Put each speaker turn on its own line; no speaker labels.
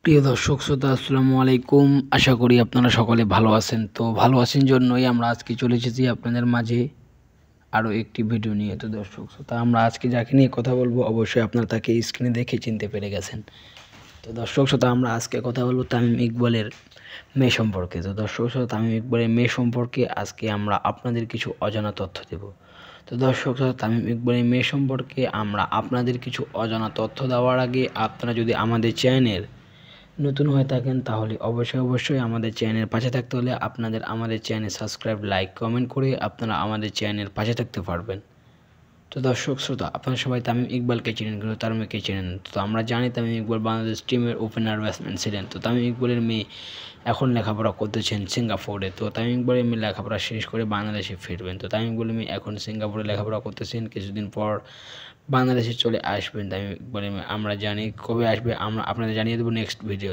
প্রিয় দর্শক শ্রোতা আসসালামু আলাইকুম। আশা করি আপনারা সকলে ভালো আছেন। তো ভালো আছেন জন্যই আমরা আজকে চলে এসেছি আপনাদের মাঝে আরও একটি ভিডিও নিয়ে। তো দর্শক শ্রোতা আমরা আজকে যাকে নিয়ে কথা বলবো অবশ্যই আপনারা তাকে স্ক্রিনে দেখে চিনতে পেরে গেছেন। তো দর্শক শ্রোতা আমরা আজকে কথা বলবো তামিম ইকবালের মেয়ে সম্পর্কে। তো দর্শক শ্রোতা তামিম ইকবালের মেয়ে সম্পর্কে আজকে আমরা আপনাদের কিছু অজানা তথ্য দেব। তো দর্শক শ্রোতা তামিম ইকবালের মেয়ে সম্পর্কে আমরা আপনাদের কিছু অজানা তথ্য দেওয়ার আগে আপনারা যদি আমাদের চ্যানেল নতুন হয়ে থাকেন তাহলে অবশ্যই আমাদের চ্যানেলের পাশে থাকতে হলে আপনাদের আমাদের চ্যানেল সাবস্ক্রাইব লাইক কমেন্ট করে আপনারা আমাদের চ্যানেল পাশে থাকতে পারবেন। তো দর্শক শ্রোতা আপনারা সবাই তামিম ইকবালকে চেনেন, কিন্তু তার মেয়েকে চেনেন। তো আমরা জানি তামিম ইকবাল বাংলাদেশ টিমের ওপেনার ব্যাটসম্যান ছিলেন। তো তামিম ইকবালের মেয়ে এখন লেখাপড়া করতেছেন সিঙ্গাপুরে। তো তামিম ইকবালের মেয়ে লেখাপড়া শেষ করে বাংলাদেশে ফিরবেন। তো তামিম ইকবালের মেয়ে এখন সিঙ্গাপুরে লেখাপড়া করতেছেন, কিছুদিন পর বাংলাদেশে চলে আসবেন তামিম ইকবালের মেয়ে। আমরা জানি কবে আসবে আমরা আপনাদের জানিয়ে দেবো নেক্সট ভিডিও।